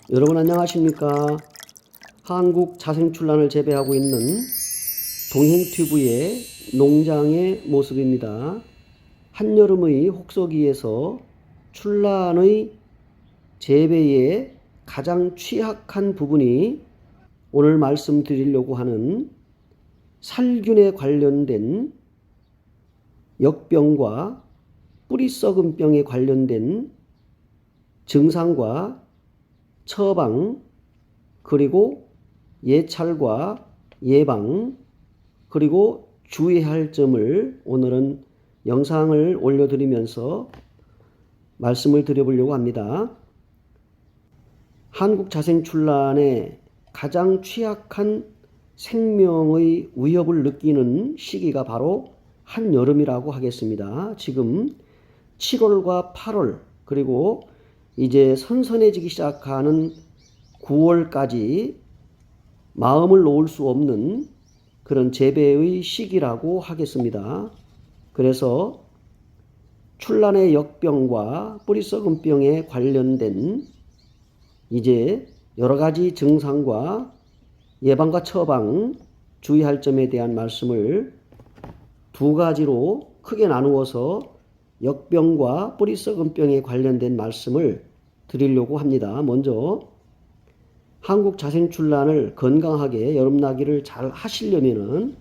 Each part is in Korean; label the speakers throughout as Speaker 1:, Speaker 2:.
Speaker 1: 여러분 안녕하십니까? 한국 자생출란을 재배하고 있는 동행튜브의 농장의 모습입니다. 한여름의 혹서기에서 출란의 재배에 가장 취약한 부분이 오늘 말씀드리려고 하는 살균에 관련된 역병과 뿌리썩은병에 관련된 증상과 처방, 그리고 예찰과 예방, 그리고 주의해야 할 점을 오늘은 영상을 올려드리면서 말씀을 드려보려고 합니다. 한국 자생출란에 가장 취약한 생명의 위협을 느끼는 시기가 바로 한여름이라고 하겠습니다. 지금 7월과 8월 그리고 이제 선선해지기 시작하는 9월까지 마음을 놓을 수 없는 그런 재배의 시기라고 하겠습니다. 그래서 출란의 역병과 뿌리썩은병에 관련된 이제 여러 가지 증상과 예방과 처방, 주의할 점에 대한 말씀을 두 가지로 크게 나누어서 역병과 뿌리썩은병에 관련된 말씀을 드리려고 합니다. 먼저 한국 자생출란을 건강하게 여름나기를 잘 하시려면은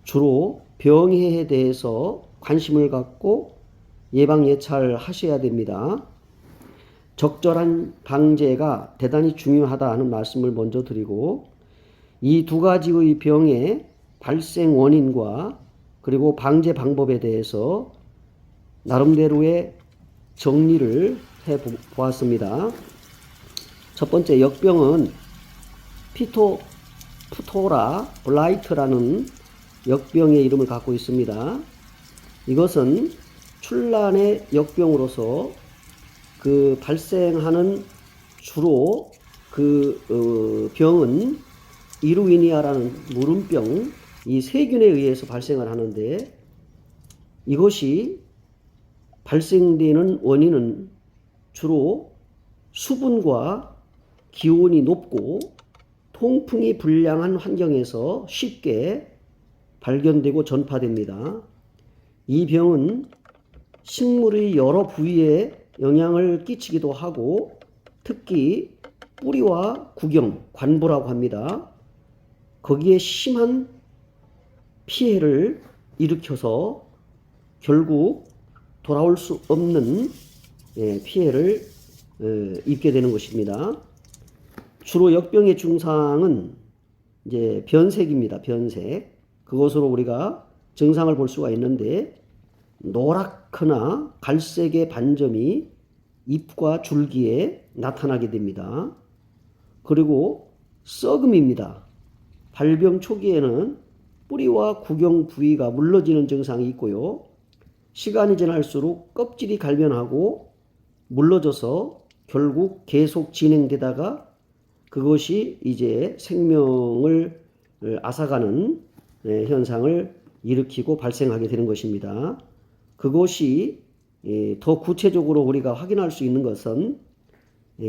Speaker 1: 주로 병해에 대해서 관심을 갖고 예방 예찰 하셔야 됩니다. 적절한 방제가 대단히 중요하다 하는 말씀을 먼저 드리고, 이 두 가지의 병의 발생 원인과 그리고 방제 방법에 대해서 나름대로의 정리를 해 보았습니다. 첫 번째 역병은 피토프토라 블라이트라는 역병의 이름을 갖고 있습니다. 이것은 출란의 역병으로서 발생하는 주로 병은 이루이니아라는 무름병, 이 세균에 의해서 발생을 하는데, 이것이 발생되는 원인은 주로 수분과 기온이 높고 통풍이 불량한 환경에서 쉽게 발견되고 전파됩니다. 이 병은 식물의 여러 부위에 영향을 끼치기도 하고 특히 뿌리와 구경, 관부라고 합니다. 거기에 심한 피해를 일으켜서 결국 돌아올 수 없는 피해를 입게 되는 것입니다. 주로 역병의 증상은 이제 변색입니다. 변색. 그것으로 우리가 증상을 볼 수가 있는데, 노랗거나 갈색의 반점이 잎과 줄기에 나타나게 됩니다. 그리고 썩음입니다. 발병 초기에는 뿌리와 구경 부위가 물러지는 증상이 있고요. 시간이 지날수록 껍질이 갈변하고 물러져서 결국 계속 진행되다가 그것이 이제 생명을 앗아가는 현상을 일으키고 발생하게 되는 것입니다. 그것이 더 구체적으로 우리가 확인할 수 있는 것은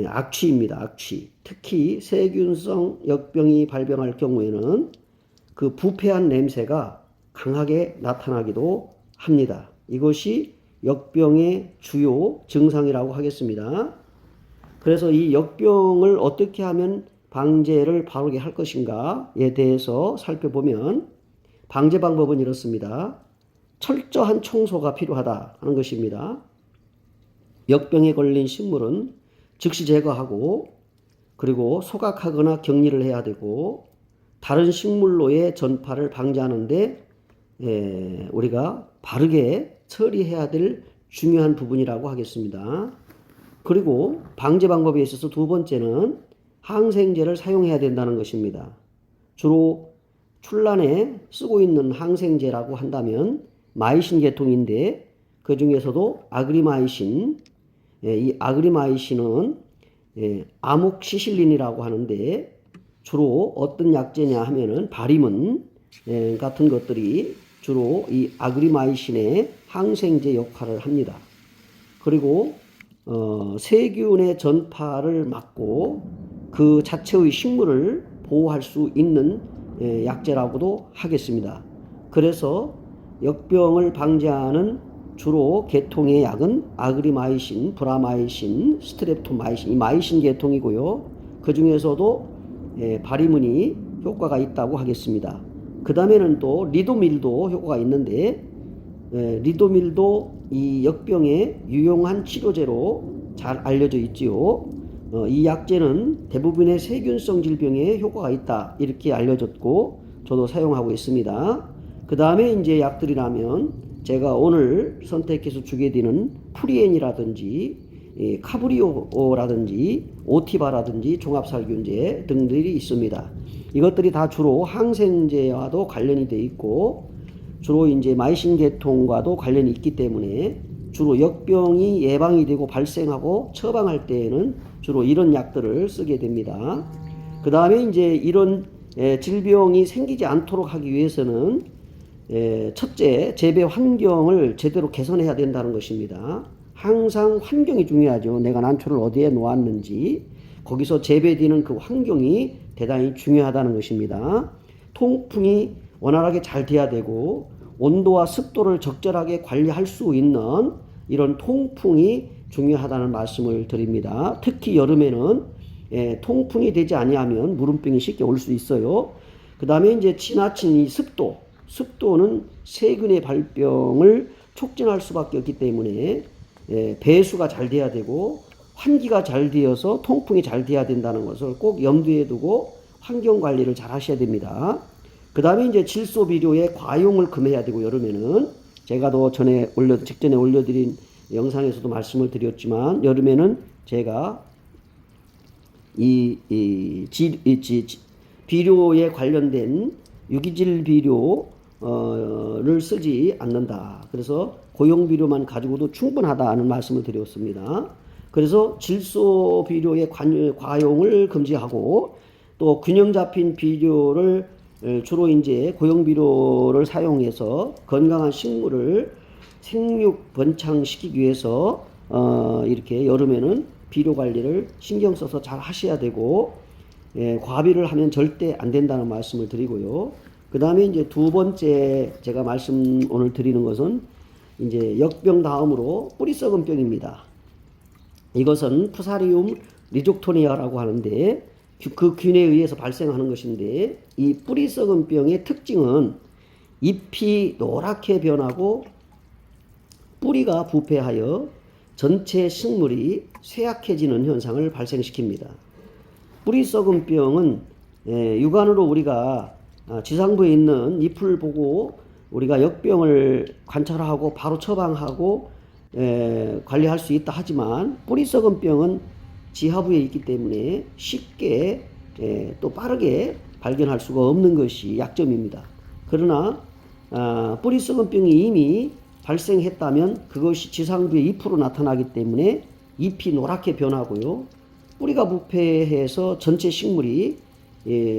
Speaker 1: 악취입니다. 악취. 특히 세균성 역병이 발병할 경우에는 그 부패한 냄새가 강하게 나타나기도 합니다. 이것이 역병의 주요 증상이라고 하겠습니다. 그래서 이 역병을 어떻게 하면 방제를 바르게 할 것인가에 대해서 살펴보면, 방제 방법은 이렇습니다. 철저한 청소가 필요하다 하는 것입니다. 역병에 걸린 식물은 즉시 제거하고, 그리고 소각하거나 격리를 해야 되고, 다른 식물로의 전파를 방지하는데 우리가 바르게 처리해야 될 중요한 부분이라고 하겠습니다. 그리고 방제 방법에 있어서 두 번째는 항생제를 사용해야 된다는 것입니다. 주로 출란에 쓰고 있는 항생제라고 한다면 마이신 계통인데, 그 중에서도 아그리마이신, 이 아그리마이신은 아목시실린이라고 하는데, 주로 어떤 약재냐 하면은 바리문 같은 것들이 주로 이 아그리마이신의 항생제 역할을 합니다. 그리고 세균의 전파를 막고 그 자체의 식물을 보호할 수 있는 약재라고도 하겠습니다. 그래서 역병을 방지하는 주로 계통의 약은 아그리마이신, 브라마이신, 스트랩토마이신, 이 마이신 계통이고요. 그 중에서도 바리문이 효과가 있다고 하겠습니다. 그 다음에는 또 리도밀도 효과가 있는데, 리도밀도 이 역병에 유용한 치료제로 잘 알려져 있지요. 이 약재는 대부분의 세균성 질병에 효과가 있다 이렇게 알려졌고 저도 사용하고 있습니다. 그 다음에 이제 약들이라면 제가 오늘 선택해서 주게 되는 프리엔이라든지 카브리오라든지 오티바라든지 종합살균제 등들이 있습니다. 이것들이 다 주로 항생제와도 관련이 돼 있고 주로 이제 마이신 계통과도 관련이 있기 때문에 주로 역병이 예방이 되고 발생하고 처방할 때에는 주로 이런 약들을 쓰게 됩니다. 그 다음에 이제 이런 질병이 생기지 않도록 하기 위해서는 첫째, 재배 환경을 제대로 개선해야 된다는 것입니다. 항상 환경이 중요하죠. 내가 난초를 어디에 놓았는지 거기서 재배되는 그 환경이 대단히 중요하다는 것입니다. 통풍이 원활하게 잘 돼야 되고 온도와 습도를 적절하게 관리할 수 있는 이런 통풍이 중요하다는 말씀을 드립니다. 특히 여름에는 통풍이 되지 아니하면 무름병이 쉽게 올 수 있어요. 그 다음에 이제 지나친 이 습도는 세균의 발병을 촉진할 수밖에 없기 때문에 배수가 잘 돼야 되고 환기가 잘 되어서 통풍이 잘 돼야 된다는 것을 꼭 염두에 두고 환경 관리를 잘 하셔야 됩니다. 그 다음에 이제 질소 비료의 과용을 금해야 되고 여름에는 제가 더 직전에 올려드린 영상에서도 말씀을 드렸지만 여름에는 제가 비료에 관련된 유기질 비료를 쓰지 않는다. 그래서 고용 비료만 가지고도 충분하다는 말씀을 드렸습니다. 그래서 질소 비료의 과용을 금지하고 또 균형 잡힌 비료를 주로 이제 고용 비료를 사용해서 건강한 식물을 생육 번창시키기 위해서 이렇게 여름에는 비료 관리를 신경 써서 잘 하셔야 되고 과비를 하면 절대 안 된다는 말씀을 드리고요. 그 다음에 이제 두 번째 제가 말씀 오늘 드리는 것은 이제 역병 다음으로 뿌리 썩은 병입니다. 이것은 푸사리움 리족토니아라고 하는데 그 균에 의해서 발생하는 것인데 이 뿌리 썩은 병의 특징은 잎이 노랗게 변하고 뿌리가 부패하여 전체 식물이 쇠약해지는 현상을 발생시킵니다. 뿌리 썩은 병은 육안으로 우리가 지상부에 있는 잎을 보고 우리가 역병을 관찰하고 바로 처방하고 관리할 수 있다 하지만 뿌리 썩은 병은 지하부에 있기 때문에 쉽게 또 빠르게 발견할 수가 없는 것이 약점입니다. 그러나 뿌리 썩은 병이 이미 발생했다면 그것이 지상부의 잎으로 나타나기 때문에 잎이 노랗게 변하고요. 뿌리가 부패해서 전체 식물이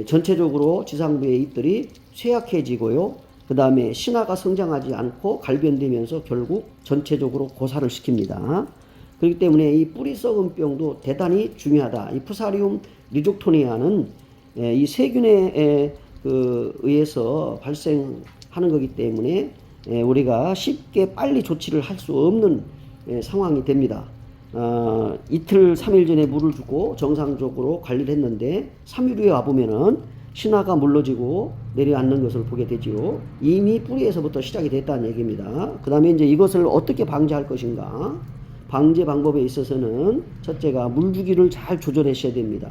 Speaker 1: 전체적으로 지상부의 잎들이 쇠약해지고요. 그 다음에 신화가 성장하지 않고 갈변되면서 결국 전체적으로 고사를 시킵니다. 그렇기 때문에 이 뿌리 썩은 병도 대단히 중요하다. 이 푸사리움 리족토니아는 이 세균에 의해서 발생하는 거기 때문에 우리가 쉽게 빨리 조치를 할 수 없는 상황이 됩니다. 이틀 3일 전에 물을 주고 정상적으로 관리를 했는데 3일 후에 와보면은 신화가 물러지고 내려앉는 것을 보게 되지요. 이미 뿌리에서부터 시작이 됐다는 얘기입니다. 그 다음에 이제 이것을 어떻게 방지할 것인가? 방제 방법에 있어서는 첫째가 물 주기를 잘 조절하셔야 됩니다.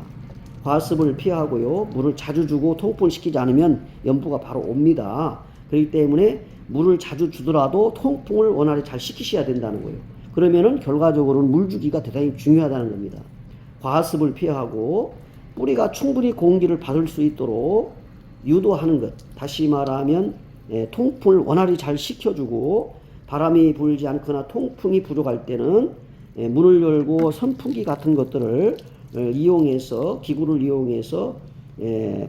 Speaker 1: 과습을 피하고요. 물을 자주 주고 통풍을 시키지 않으면 염부가 바로 옵니다. 그렇기 때문에 물을 자주 주더라도 통풍을 원활히 잘 시키셔야 된다는 거예요. 그러면은 결과적으로는 물 주기가 대단히 중요하다는 겁니다. 과습을 피하고 뿌리가 충분히 공기를 받을 수 있도록 유도하는 것. 다시 말하면 통풍을 원활히 잘 시켜주고 바람이 불지 않거나 통풍이 부족할 때는 문을 열고 선풍기 같은 것들을 이용해서 기구를 이용해서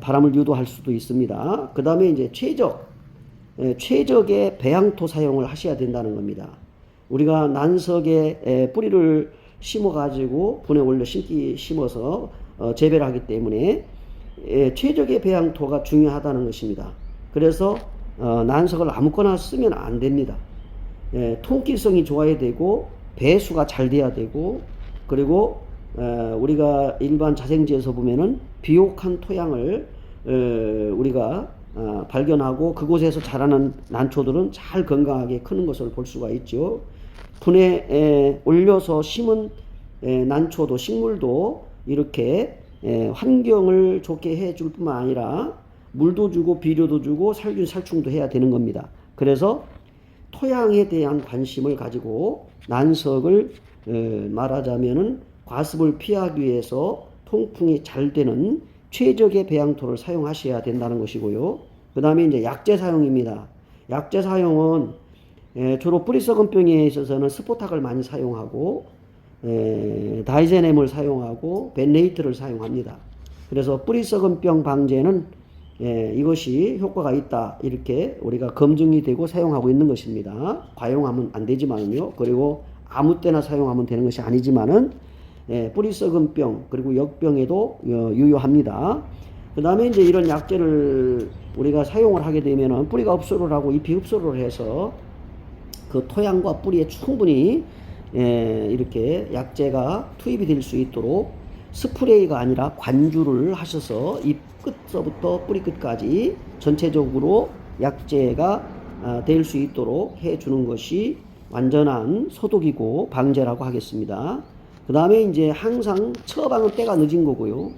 Speaker 1: 바람을 유도할 수도 있습니다. 그 다음에 이제 최적의 배양토 사용을 하셔야 된다는 겁니다. 우리가 난석에 뿌리를 심어가지고 분에 올려 심어서 재배를 하기 때문에 최적의 배양토가 중요하다는 것입니다. 그래서 난석을 아무거나 쓰면 안 됩니다. 통기성이 좋아야 되고 배수가 잘 돼야 되고, 그리고 우리가 일반 자생지에서 보면은 비옥한 토양을 우리가 발견하고 그곳에서 자라는 난초들은 잘 건강하게 크는 것을 볼 수가 있죠. 분에 올려서 심은 난초도, 식물도 이렇게 환경을 좋게 해줄 뿐만 아니라 물도 주고 비료도 주고 살균 살충도 해야 되는 겁니다. 그래서 토양에 대한 관심을 가지고 난석을 말하자면은 과습을 피하기 위해서 통풍이 잘 되는 최적의 배양토를 사용하셔야 된다는 것이고요. 그 다음에 이제 약재 사용입니다. 약재 사용은 주로 뿌리 썩은 병에 있어서는 스포탁을 많이 사용하고 다이제넴을 사용하고 벤레이트를 사용합니다. 그래서 뿌리 썩은 병 방제는 이것이 효과가 있다, 이렇게 우리가 검증이 되고 사용하고 있는 것입니다. 과용하면 안 되지만요. 그리고 아무 때나 사용하면 되는 것이 아니지만은 뿌리 썩은 병 그리고 역병에도 유효합니다. 그 다음에 이제 이런 약재를 우리가 사용을 하게 되면은 뿌리가 흡수를 하고 잎이 흡수를 해서 그 토양과 뿌리에 충분히 이렇게 약재가 투입이 될 수 있도록 스프레이가 아니라 관주를 하셔서 잎 끝서부터 뿌리 끝까지 전체적으로 약재가 될 수 있도록 해주는 것이 완전한 소독이고 방제라고 하겠습니다. 그 다음에 이제 항상 처방은 때가 늦은 거고요.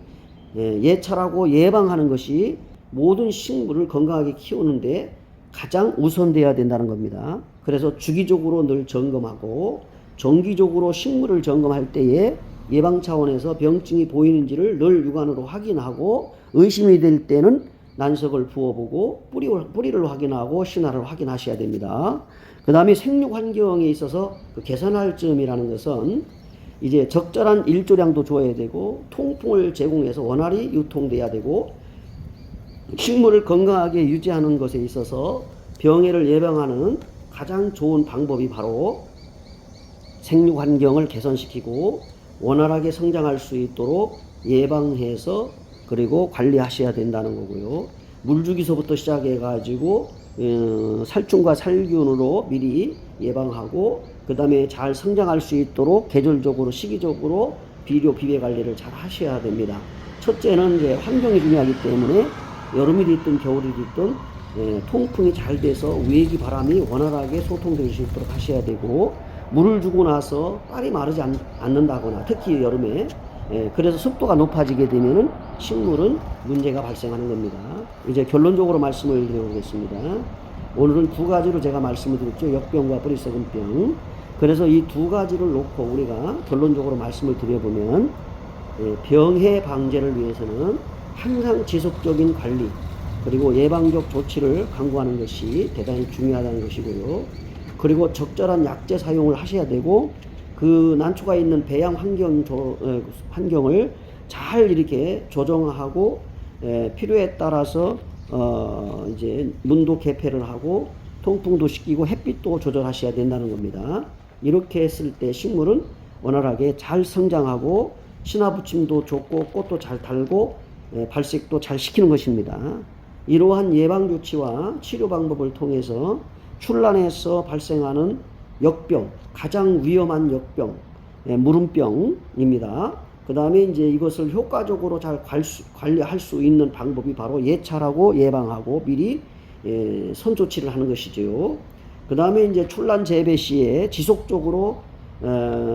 Speaker 1: 예찰하고 예방하는 것이 모든 식물을 건강하게 키우는데 가장 우선돼야 된다는 겁니다. 그래서 주기적으로 늘 점검하고 정기적으로 식물을 점검할 때에 예방 차원에서 병증이 보이는지를 늘 육안으로 확인하고 의심이 될 때는 난석을 부어보고 뿌리를 확인하고 신화를 확인하셔야 됩니다. 그 다음에 생육 환경에 있어서 그 개선할 점이라는 것은 이제 적절한 일조량도 줘야 되고 통풍을 제공해서 원활히 유통돼야 되고 식물을 건강하게 유지하는 것에 있어서 병해를 예방하는 가장 좋은 방법이 바로 생육 환경을 개선시키고 원활하게 성장할 수 있도록 예방해서 그리고 관리하셔야 된다는 거고요. 물주기서부터 시작해 가지고 살충과 살균으로 미리 예방하고 그 다음에 잘 성장할 수 있도록 계절적으로 시기적으로 비료 비배 관리를 잘 하셔야 됩니다. 첫째는 이제 환경이 중요하기 때문에 여름이 됐든 겨울이 됐든 통풍이 잘 돼서 외기 바람이 원활하게 소통될 수 있도록 하셔야 되고, 물을 주고 나서 빨리 마르지 않는다거나 특히 여름에 그래서 습도가 높아지게 되면은 식물은 문제가 발생하는 겁니다. 이제 결론적으로 말씀을 드려보겠습니다. 오늘은 두 가지로 제가 말씀을 드렸죠. 역병과 뿌리 썩은 병. 그래서 이 두 가지를 놓고 우리가 결론적으로 말씀을 드려보면 병해 방제를 위해서는 항상 지속적인 관리 그리고 예방적 조치를 강구하는 것이 대단히 중요하다는 것이고요. 그리고 적절한 약재 사용을 하셔야 되고 그 난초가 있는 배양 환경을 잘 이렇게 조정하고 필요에 따라서 이제 문도 개폐를 하고 통풍도 시키고 햇빛도 조절하셔야 된다는 겁니다. 이렇게 했을 때 식물은 원활하게 잘 성장하고 신화 부침도 좋고 꽃도 잘 달고 발색도 잘 시키는 것입니다. 이러한 예방 조치와 치료 방법을 통해서 출란에서 발생하는 역병, 가장 위험한 역병, 무름병입니다. 그 다음에 이제 이것을 효과적으로 잘 관리할 수 있는 방법이 바로 예찰하고 예방하고 미리 선조치를 하는 것이죠. 그 다음에 이제 출란 재배 시에 지속적으로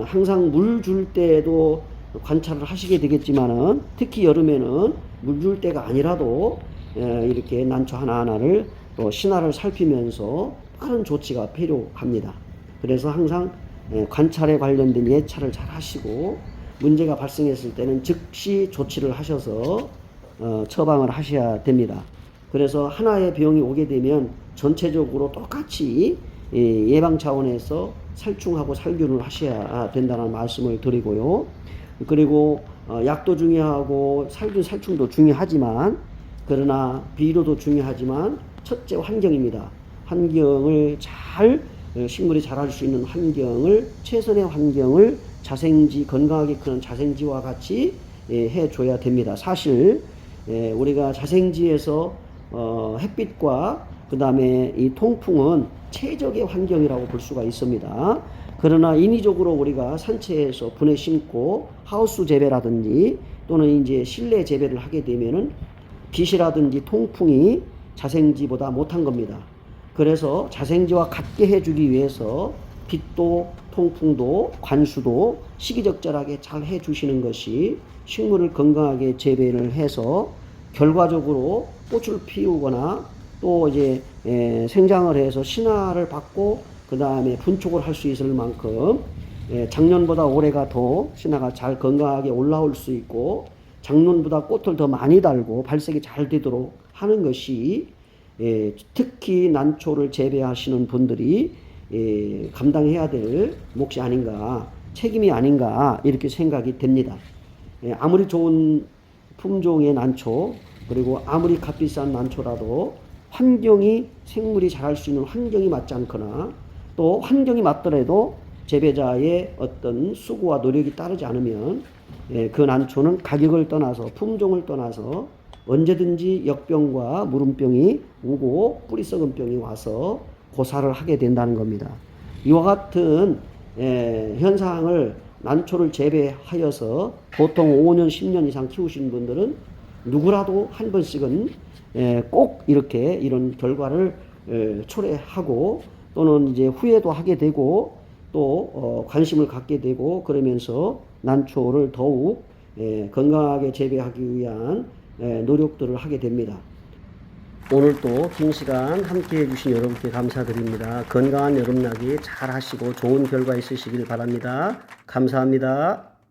Speaker 1: 항상 물 줄 때도 관찰을 하시게 되겠지만은 특히 여름에는 물 줄 때가 아니라도 이렇게 난초 하나하나를 또 신화를 살피면서 빠른 조치가 필요합니다. 그래서 항상 관찰에 관련된 예찰을 잘 하시고 문제가 발생했을 때는 즉시 조치를 하셔서 처방을 하셔야 됩니다. 그래서 하나의 병이 오게 되면 전체적으로 똑같이 예방 차원에서 살충하고 살균을 하셔야 된다는 말씀을 드리고요. 그리고 약도 중요하고 살균 살충도 중요하지만 그러나 비료도 중요하지만 첫째 환경입니다. 환경을 잘 식물이 자랄 수 있는 환경을 최선의 환경을 자생지, 건강하게 크는 자생지와 같이 해줘야 됩니다. 사실 우리가 자생지에서 햇빛과 그 다음에 이 통풍은 최적의 환경이라고 볼 수가 있습니다. 그러나 인위적으로 우리가 산채에서 분해 심고 하우스 재배라든지 또는 이제 실내 재배를 하게 되면은 빛이라든지 통풍이 자생지보다 못한 겁니다. 그래서 자생지와 같게 해주기 위해서 빛도 통풍도 관수도 시기적절하게 잘 해주시는 것이 식물을 건강하게 재배를 해서 결과적으로 꽃을 피우거나 또 이제 생장을 해서 신화를 받고 그 다음에 분촉을 할 수 있을 만큼 작년보다 올해가 더 신화가 잘 건강하게 올라올 수 있고 작년보다 꽃을 더 많이 달고 발색이 잘 되도록 하는 것이 특히 난초를 재배하시는 분들이 감당해야 될 몫이 아닌가, 책임이 아닌가 이렇게 생각이 됩니다. 아무리 좋은 품종의 난초 그리고 아무리 값비싼 난초라도 환경이 생물이 자랄 수 있는 환경이 맞지 않거나 또 환경이 맞더라도 재배자의 어떤 수고와 노력이 따르지 않으면 그 난초는 가격을 떠나서 품종을 떠나서 언제든지 역병과 무름병이 오고 뿌리 썩은 병이 와서 고사를 하게 된다는 겁니다. 이와 같은 현상을 난초를 재배하여서 보통 5년 10년 이상 키우신 분들은 누구라도 한 번씩은 꼭 이렇게 이런 결과를 초래하고 또는 이제 후회도 하게 되고 또 관심을 갖게 되고 그러면서 난초를 더욱 건강하게 재배하기 위한 노력들을 하게 됩니다. 오늘도 긴 시간 함께 해주신 여러분께 감사드립니다. 건강한 여름나기 잘 하시고 좋은 결과 있으시길 바랍니다. 감사합니다.